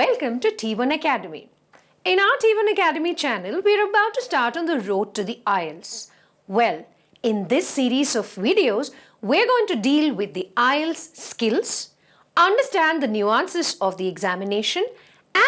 Welcome to T1 Academy. In our T1 Academy channel, we are about to start on the road to the IELTS. Well, in this series of videos, we're going to deal with the IELTS skills, understand the nuances of the examination,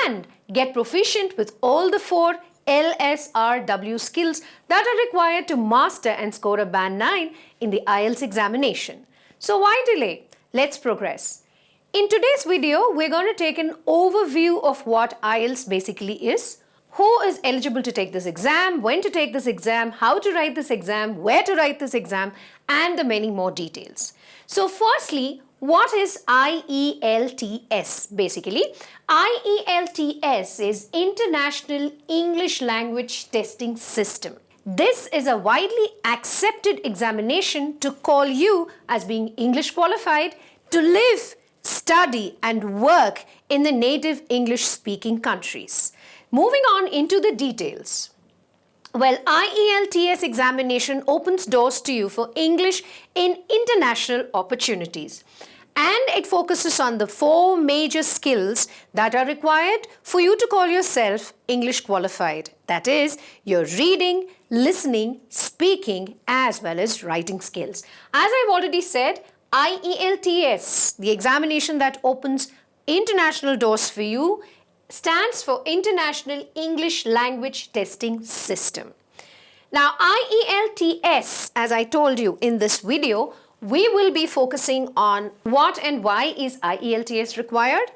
and get proficient with all the 4 LSRW skills that are required to master and score a band 9 in the IELTS examination. So why delay? Let's progress. In today's video, we're going to take an overview of what IELTS basically is, who is eligible to take this exam, when to take this exam, how to write this exam, where to write this exam, and the many more details. So firstly, what is IELTS basically? IELTS is International English Language Testing System. This is a widely accepted examination to call you as being English qualified to live, study and work in the native English-speaking countries. Moving on into the details. Well, IELTS examination opens doors to you for English in international opportunities. And it focuses on the 4 major skills that are required for you to call yourself English qualified. That is, your reading, listening, speaking, as well as writing skills. As I've already said, IELTS, the examination that opens international doors for you, stands for International English Language Testing System. Now, IELTS, as I told you in this video, we will be focusing on what and why is IELTS required,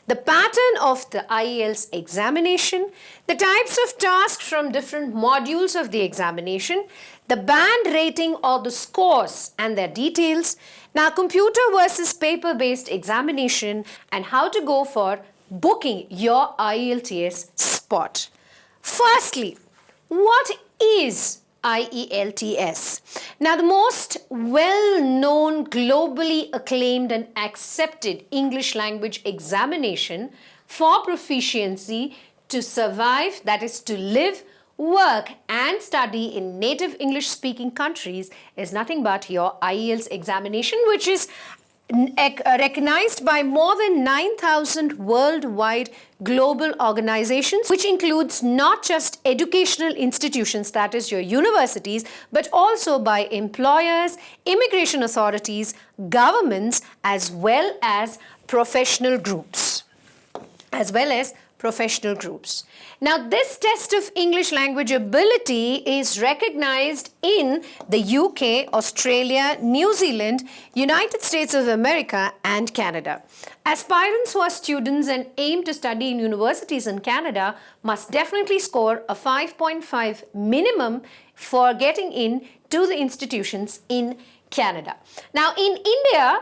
the pattern of the IELTS examination, the types of tasks from different modules of the examination, the band rating or the scores and their details, now computer versus paper-based examination, and how to go for booking your IELTS spot. Firstly, what is IELTS? Now, the most well-known, globally acclaimed and accepted English language examination for proficiency to survive, that is to live, work and study in native English-speaking countries is nothing but your IELTS examination, which is recognized by more than 9,000 worldwide global organizations, which includes not just educational institutions, that is your universities, but also by employers, immigration authorities, governments, as well as professional groups. Now, this test of English language ability is recognized in the UK, Australia, New Zealand, United States of America and Canada. Aspirants who are students and aim to study in universities in Canada must definitely score a 5.5 minimum for getting in to the institutions in Canada. Now, in India,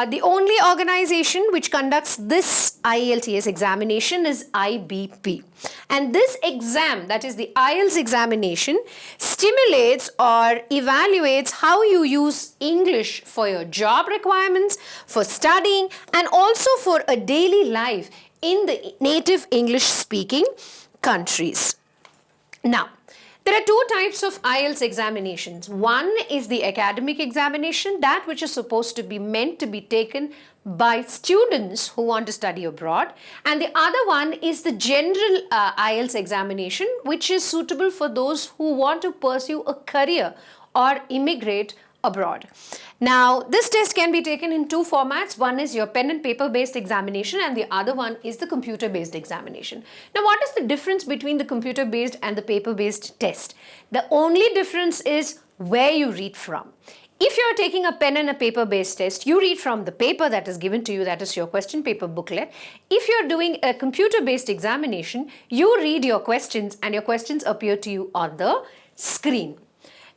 the only organization which conducts this IELTS examination is IBP. And this exam, that is the IELTS examination, stimulates or evaluates how you use English for your job requirements, for studying, and also for a daily life in the native English-speaking countries. Now, there are 2 types of IELTS examinations. One is the academic examination, that which is supposed to be meant to be taken by students who want to study abroad. And the other one is the general IELTS examination, which is suitable for those who want to pursue a career or immigrate abroad. Now, this test can be taken in 2 formats. One is your pen and paper based examination and the other one is the computer based examination. Now, what is the difference between the computer based and the paper based test? The only difference is where you read from. If you're taking a pen and a paper based test, you read from the paper that is given to you, that is your question paper booklet. If you're doing a computer based examination, you read your questions and your questions appear to you on the screen.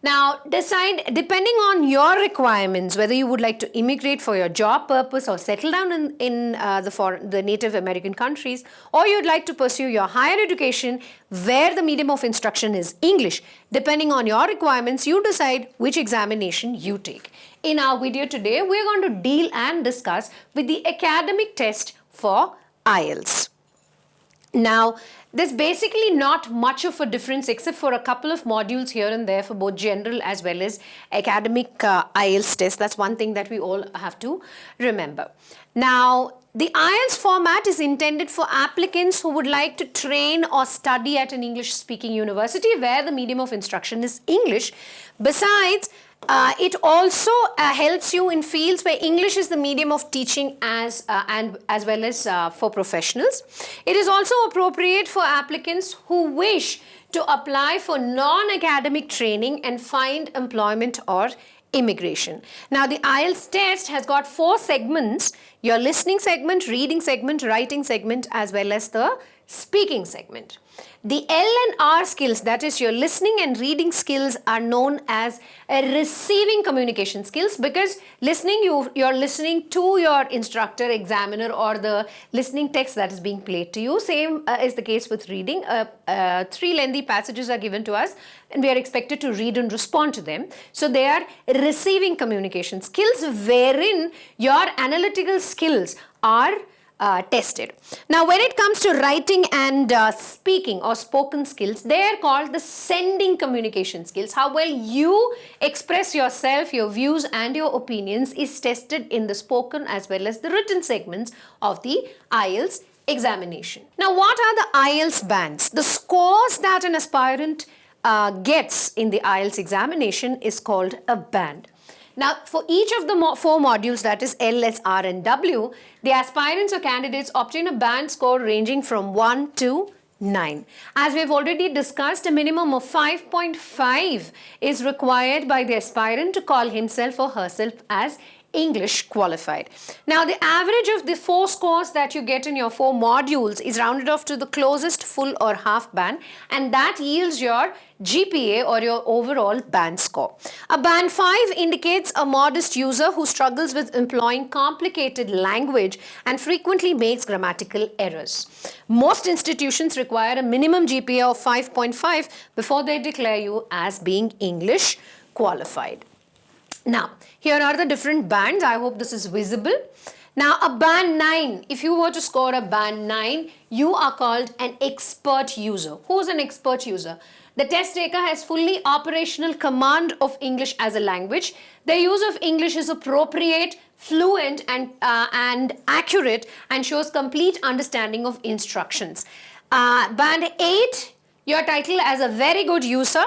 Now, decide, depending on your requirements, whether you would like to immigrate for your job purpose or settle down in the native American countries, or you'd like to pursue your higher education where the medium of instruction is English. Depending on your requirements, you decide which examination you take. In our video today, we're going to deal and discuss with the academic test for IELTS. Now, There's basically not much of a difference except for a couple of modules here and there for both general as well as academic IELTS test. That's one thing that we all have to remember. Now, the IELTS format is intended for applicants who would like to train or study at an English-speaking university where the medium of instruction is English. Besides, it also helps you in fields where English is the medium of teaching as well as for professionals. It is also appropriate for applicants who wish to apply for non-academic training and find employment or immigration. Now, the IELTS test has got 4 segments: your listening segment, reading segment, writing segment, as well as the speaking segment. The L and R skills, that is your listening and reading skills, are known as receiving communication skills, because listening, you're listening to your instructor, examiner, or the listening text that is being played to you. Same is the case with reading. 3 lengthy passages are given to us and we are expected to read and respond to them. So they are receiving communication skills, wherein your analytical skills are tested. Now, when it comes to writing and speaking or spoken skills, they are called the sending communication skills. How well you express yourself, your views and your opinions is tested in the spoken as well as the written segments of the IELTS examination. Now, what are the IELTS bands? The scores that an aspirant gets in the IELTS examination is called a band. Now, for each of the 4 modules, that is L, S, R and W, the aspirants or candidates obtain a band score ranging from 1 to 9. As we've already discussed, a minimum of 5.5 is required by the aspirant to call himself or herself as English qualified. Now, the average of the 4 scores that you get in your 4 modules is rounded off to the closest full or half band, and that yields your GPA or your overall band score. A band 5 indicates a modest user who struggles with employing complicated language and frequently makes grammatical errors. Most institutions require a minimum GPA of 5.5 before they declare you as being English qualified. Now, here are the different bands. I hope this is visible. Now, a band 9, if you were to score a band 9, you are called an expert user. Who is an expert user? The test taker has fully operational command of English as a language. Their use of English is appropriate, fluent and accurate, and shows complete understanding of instructions. Band 8, your title as a very good user.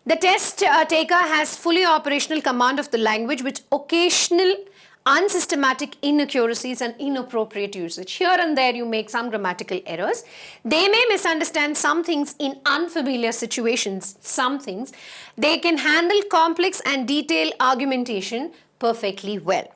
The test taker has fully operational command of the language with occasional unsystematic inaccuracies and inappropriate usage. Here and there you make some grammatical errors. They may misunderstand some things in unfamiliar situations, some things. They can handle complex and detailed argumentation perfectly well.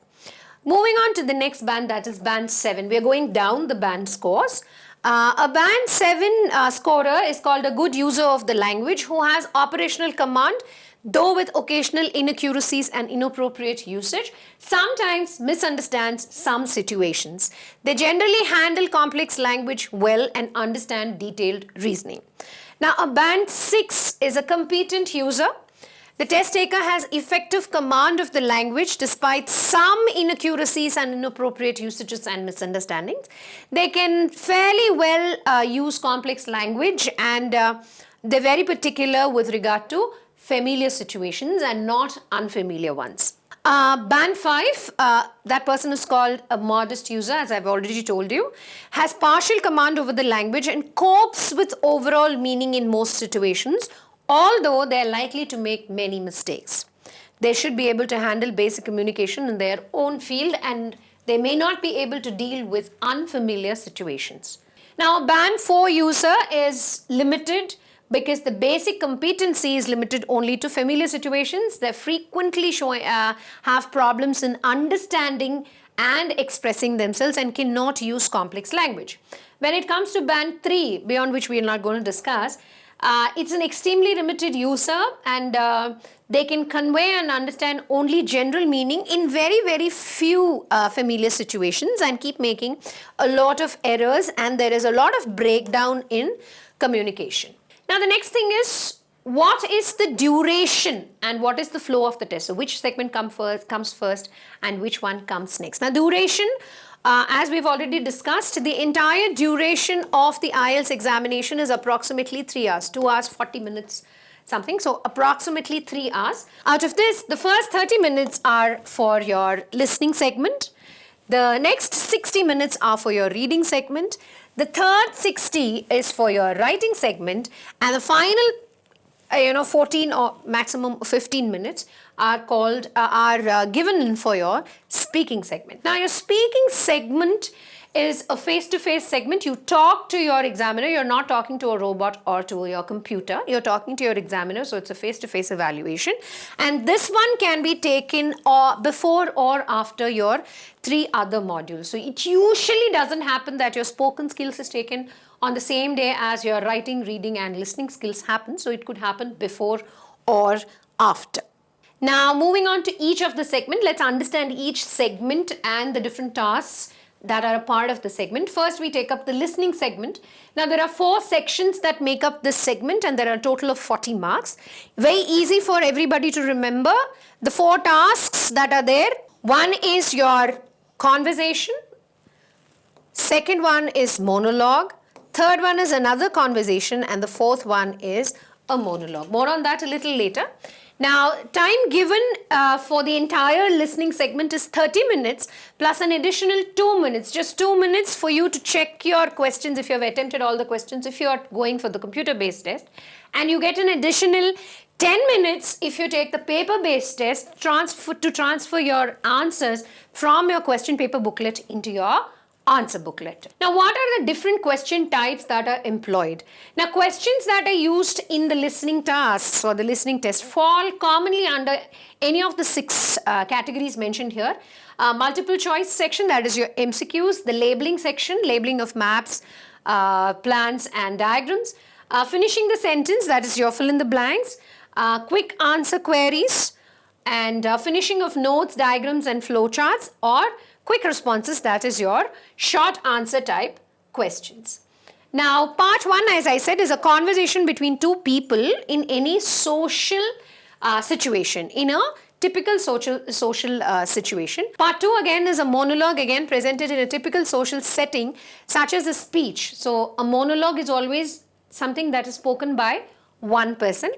Moving on to the next band, that is band 7. We are going down the band scores. A band 7 scorer is called a good user of the language who has operational command, though with occasional inaccuracies and inappropriate usage, sometimes misunderstands some situations. They generally handle complex language well and understand detailed reasoning. Now, a band 6 is a competent user. The test taker has effective command of the language despite some inaccuracies and inappropriate usages and misunderstandings. They can fairly well use complex language, and they're very particular with regard to familiar situations and not unfamiliar ones. Band 5, that person is called a modest user, as I've already told you, has partial command over the language and copes with overall meaning in most situations, although they are likely to make many mistakes. They should be able to handle basic communication in their own field, and they may not be able to deal with unfamiliar situations. Now, a band 4 user is limited because the basic competency is limited only to familiar situations. They frequently have problems in understanding and expressing themselves and cannot use complex language. When it comes to band 3, beyond which we are not going to discuss, it's an extremely limited user, and they can convey and understand only general meaning in very, very few familiar situations and keep making a lot of errors, and there is a lot of breakdown in communication. Now, the next thing is, what is the duration and what is the flow of the test? So, which segment comes first and which one comes next? Now, duration as we've already discussed, the entire duration of the IELTS examination is approximately 3 hours, 2 hours, 40 minutes something. So approximately 3 hours. Out of this, the first 30 minutes are for your listening segment. The next 60 minutes are for your reading segment. The third 60 is for your writing segment. And the final 14 or maximum 15 minutes are given for your speaking segment. Now, your speaking segment is a face-to-face segment. You talk to your examiner. You're not talking to a robot or to your computer. You're talking to your examiner, so it's a face-to-face evaluation. And this one can be taken before or after your 3 other modules. So it usually doesn't happen that your spoken skills is taken on the same day as your writing, reading and listening skills happen. So it could happen before or after. Now, moving on to each of the segment, let's understand each segment and the different tasks that are a part of the segment. First, we take up the listening segment. Now, there are 4 sections that make up this segment and there are a total of 40 marks. Very easy for everybody to remember. The 4 tasks that are there. One is your conversation. Second one is monologue. Third one is another conversation. And the fourth one is a monologue. More on that a little later. Now, time given for the entire listening segment is 30 minutes plus an additional 2 minutes. Just 2 minutes for you to check your questions if you have attempted all the questions, if you are going for the computer-based test. And you get an additional 10 minutes if you take the paper-based test to transfer your answers from your question paper booklet into your answer booklet. Now, what are the different question types that are employed? Now, questions that are used in the listening tasks or the listening test fall commonly under any of the 6 categories mentioned here. Multiple choice section, that is your MCQs, the labeling section, labeling of maps, plans and diagrams. Finishing the sentence, that is your fill in the blanks. Quick answer queries and finishing of notes, diagrams and flowcharts, or quick responses, that is your short answer type questions. Now, part 1, as I said, is a conversation between 2 people in any social situation, in a typical social situation. Part 2 again is a monologue, again presented in a typical social setting such as a speech. So a monologue is always something that is spoken by one person.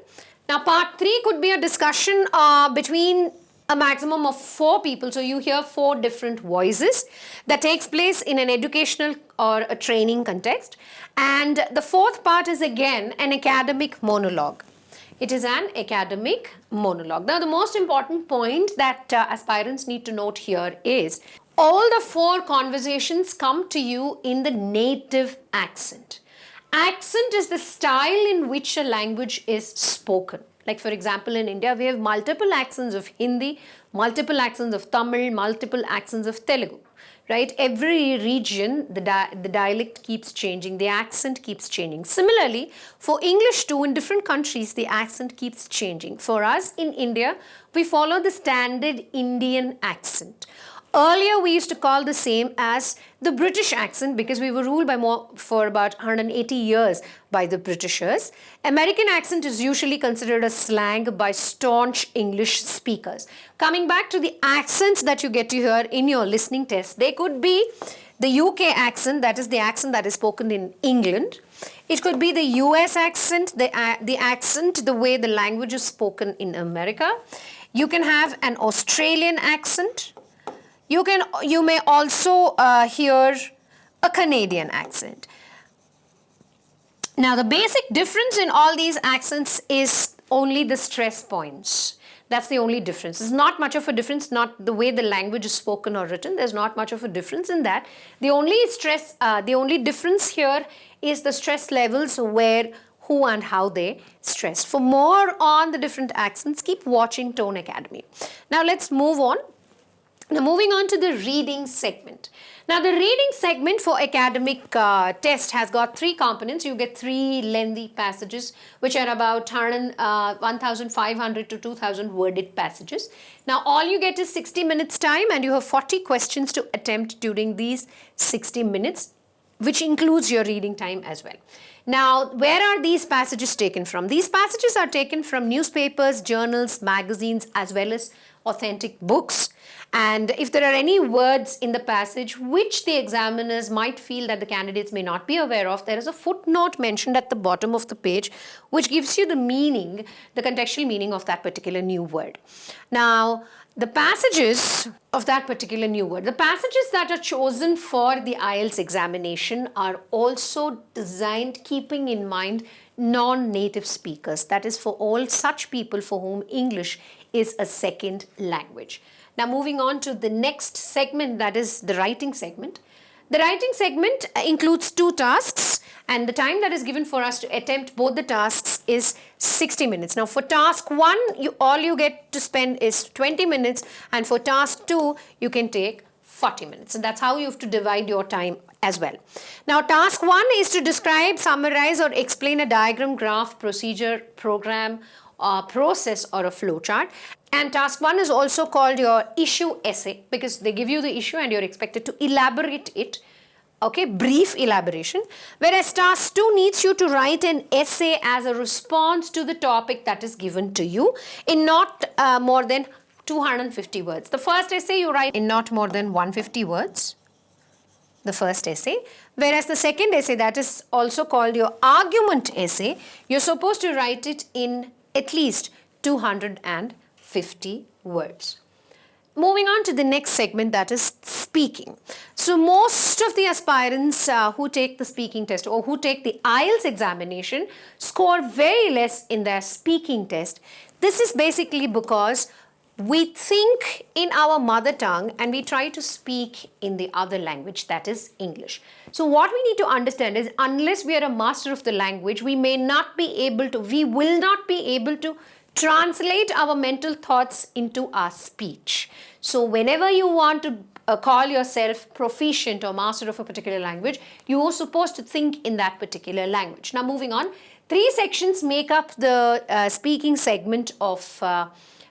Now, part 3 could be a discussion between a maximum of 4 people. So you hear 4 different voices that takes place in an educational or a training context. And the 4th part is again an academic monologue. It is an academic monologue. Now, the most important point that aspirants need to note here is all the 4 conversations come to you in the native accent. Accent is the style in which a language is spoken. Like, for example, in India, we have multiple accents of Hindi, multiple accents of Tamil, multiple accents of Telugu, right? Every region, the dialect keeps changing, the accent keeps changing. Similarly, for English too, in different countries, the accent keeps changing. For us in India, we follow the standard Indian accent. Earlier, we used to call the same as the British accent because we were ruled for about 180 years by the Britishers. American accent is usually considered a slang by staunch English speakers. Coming back to the accents that you get to hear in your listening test, they could be the UK accent, that is the accent that is spoken in England. It could be the US accent, the accent, the way the language is spoken in America. You can have an Australian accent. You may also hear a Canadian accent. Now, the basic difference in all these accents is only the stress points. That's the only difference. There's not much of a difference, not the way the language is spoken or written. There's not much of a difference in that. The only difference here is the stress levels where, who and how they stress. For more on the different accents, keep watching Tone Academy. Now, let's move on. Now, moving on to the reading segment. Now, the reading segment for academic test has got 3 components. You get 3 lengthy passages, which are about 1,500 to 2,000 worded passages. Now, all you get is 60 minutes time and you have 40 questions to attempt during these 60 minutes, which includes your reading time as well. Now, where are these passages taken from? These passages are taken from newspapers, journals, magazines, as well as authentic books. And if there are any words in the passage which the examiners might feel that the candidates may not be aware of, there is a footnote mentioned at the bottom of the page which gives you the meaning, the contextual meaning of that particular new word. Now, the passages of that particular new word, the passages that are chosen for the IELTS examination are also designed keeping in mind non-native speakers. That is for all such people for whom English is a second language. Now moving on to the next segment, that is the writing segment. The writing segment includes 2 tasks, and the time that is given for us to attempt both the tasks is 60 minutes. Now for task 1, all you get to spend is 20 minutes, and for task 2, you can take 40 minutes. And that's how you have to divide your time as well. Now task 1 is to describe, summarize or explain a diagram, graph, procedure, program, process or a flow chart. And task 1 is also called your issue essay because they give you the issue and you're expected to elaborate it. Okay, brief elaboration. Whereas task 2 needs you to write an essay as a response to the topic that is given to you in not more than 250 words. The first essay you write in not more than 150 words. The first essay. Whereas the second essay, that is also called your argument essay, you're supposed to write it in at least 250 words. Moving on to the next segment, that is speaking. So most of the aspirants who take the speaking test or who take the IELTS examination score very less in their speaking test. This is basically because we think in our mother tongue and we try to speak in the other language, that is English. So what we need to understand is unless we are a master of the language, we will not be able to translate our mental thoughts into our speech. So whenever you want to call yourself proficient or master of a particular language, you are supposed to think in that particular language. Now moving on, 3 sections make up the speaking segment of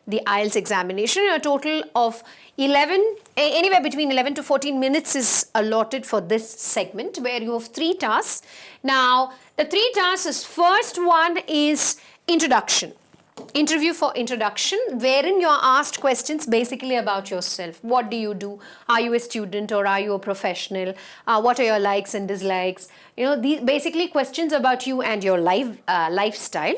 the IELTS examination. A total of anywhere between 11 to 14 minutes is allotted for this segment where you have 3 tasks. Now, the 3 tasks is, first one is introduction. Interview for introduction, wherein you're asked questions basically about yourself. What do you do? Are you a student or are you a professional? What are your likes and dislikes? You know, these basically questions about you and your lifestyle.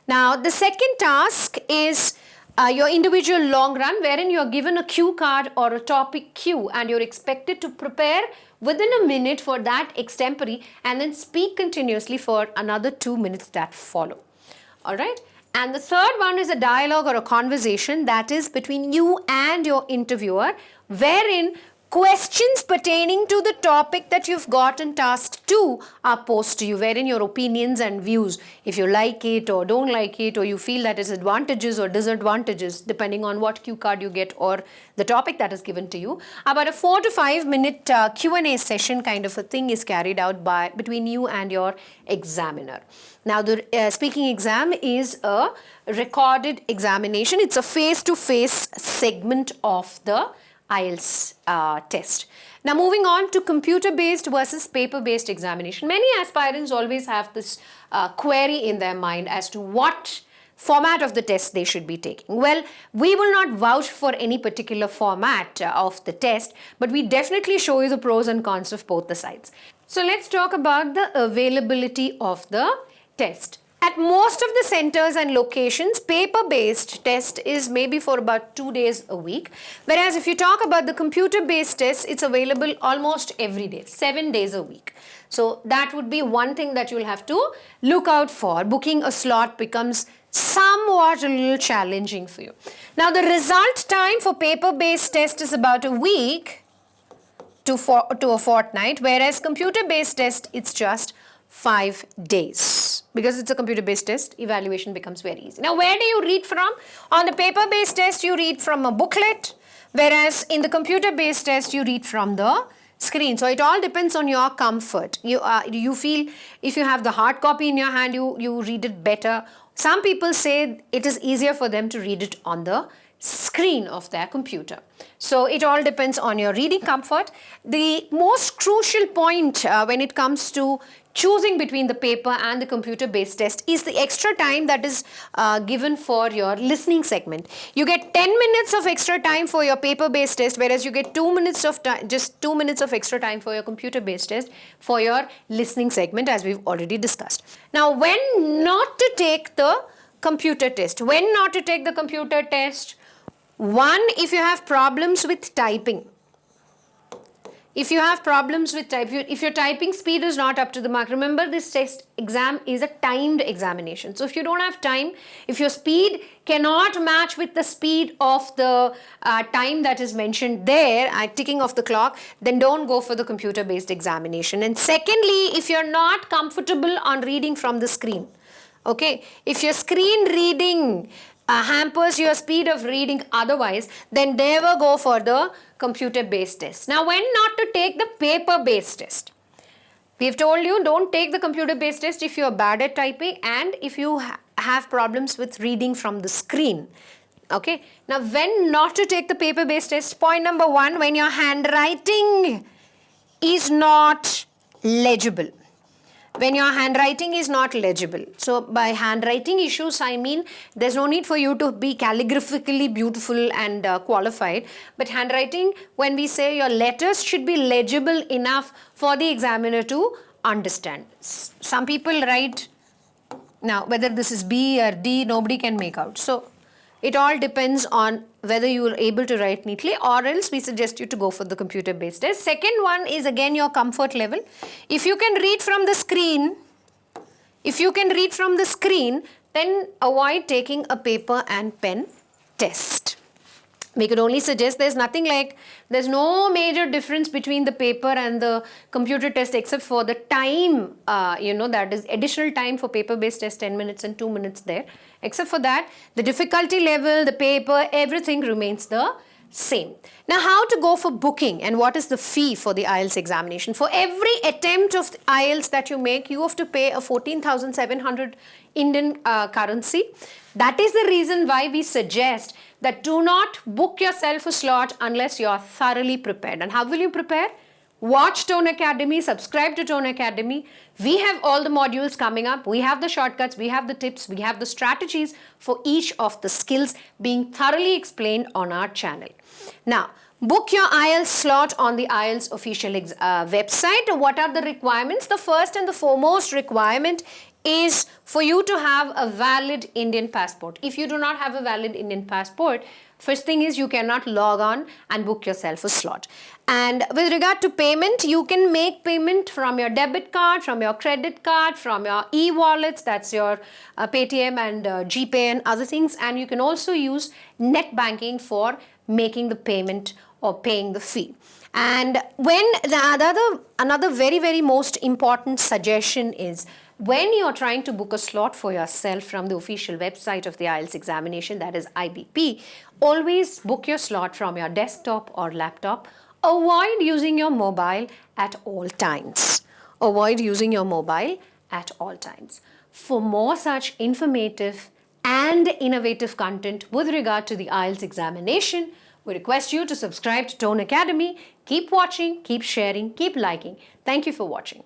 Now, the second task is your individual long run, wherein you're given a cue card or a topic cue and you're expected to prepare within a minute for that extempore and then speak continuously for another 2 minutes that follow. All right. And the third one is a dialogue or a conversation that is between you and your interviewer, wherein questions pertaining to the topic that you've got in task 2 are posed to you, wherein your opinions and views, if you like it or don't like it, or you feel that is advantages or disadvantages, depending on what cue card you get or the topic that is given to you. About a 4 to 5 minute Q&A session kind of a thing is carried out between you and your examiner. Now, the speaking exam is a recorded examination. It's a face-to-face segment of the IELTS test. Now moving on to computer-based versus paper-based examination. Many aspirants always have this query in their mind as to what format of the test they should be taking. Well, we will not vouch for any particular format of the test, but we definitely show you the pros and cons of both the sides. So let's talk about the availability of the test. At most of the centers and locations, paper-based test is maybe for about 2 days a week. Whereas if you talk about the computer-based test, it's available almost every day, 7 days a week. So that would be one thing that you'll have to look out for. Booking a slot becomes somewhat a little challenging for you. Now the result time for paper-based test is about a week to a fortnight, whereas computer-based test, it's just 5 days. Because it's a computer-based test, evaluation becomes very easy. Now, where do you read from? On the paper-based test, you read from a booklet, whereas in the computer-based test, you read from the screen. So, it all depends on your comfort. You feel if you have the hard copy in your hand, you read it better. Some people say it is easier for them to read it on the screen of their computer. So it all depends on your reading comfort. The most crucial point when it comes to choosing between the paper and the computer-based test is the extra time that is given for your listening segment. You get 10 minutes of extra time for your paper-based test, whereas you get 2 minutes of time, just 2 minutes of extra time for your computer-based test for your listening segment, as we've already discussed. Now, when not to take the computer test? When not to take the computer test? One, if you have problems with typing. If you have problems with if your typing speed is not up to the mark, remember this test exam is a timed examination. So if you don't have time, if your speed cannot match with the speed of the time that is mentioned there, ticking of the clock, then don't go for the computer-based examination. And secondly, if you're not comfortable on reading from the screen, okay, if your screen reading hampers your speed of reading otherwise, then never go for the computer-based test. Now, when not to take the paper-based test? We've told you don't take the computer-based test if you're bad at typing and if you have problems with reading from the screen. Okay. Now, when not to take the paper-based test? Point number one, when your handwriting is not legible. When your handwriting is not legible. So by handwriting issues, I mean there's no need for you to be calligraphically beautiful and qualified. But handwriting, when we say your letters should be legible enough for the examiner to understand. Some people write, now whether this is B or D, nobody can make out. So it all depends on whether you are able to write neatly, or else we suggest you to go for the computer-based test. Second one is again your comfort level. If you can read from the screen, then avoid taking a paper and pen test. We could only suggest there's no major difference between the paper and the computer test except for the time, that is additional time for paper-based test, 10 minutes and 2 minutes there. Except for that, the difficulty level, the paper, everything remains the same. Now, how to go for booking and what is the fee for the IELTS examination? For every attempt of IELTS that you make, you have to pay a 14,700 Indian currency. That is the reason why we suggest that do not book yourself a slot unless you are thoroughly prepared. And how will you prepare? Watch Tone Academy, subscribe to Tone Academy. We have all the modules coming up. We have the shortcuts, we have the tips, we have the strategies for each of the skills being thoroughly explained on our channel. Now, book your IELTS slot on the IELTS official website. What are the requirements? The first and the foremost requirement is for you to have a valid Indian passport. If you do not have a valid Indian passport, first thing is you cannot log on and book yourself a slot. And with regard to payment, you can make payment from your debit card, from your credit card, from your e-wallets, that's your Paytm and GPay and other things. And you can also use net banking for making the payment or paying the fee. And when another very, very most important suggestion is when you're trying to book a slot for yourself from the official website of the IELTS examination, that is IBP, always book your slot from your desktop or laptop. Avoid using your mobile at all times. Avoid using your mobile at all times. For more such informative and innovative content with regard to the IELTS examination, we request you to subscribe to Tone Academy. Keep watching, keep sharing, keep liking. Thank you for watching.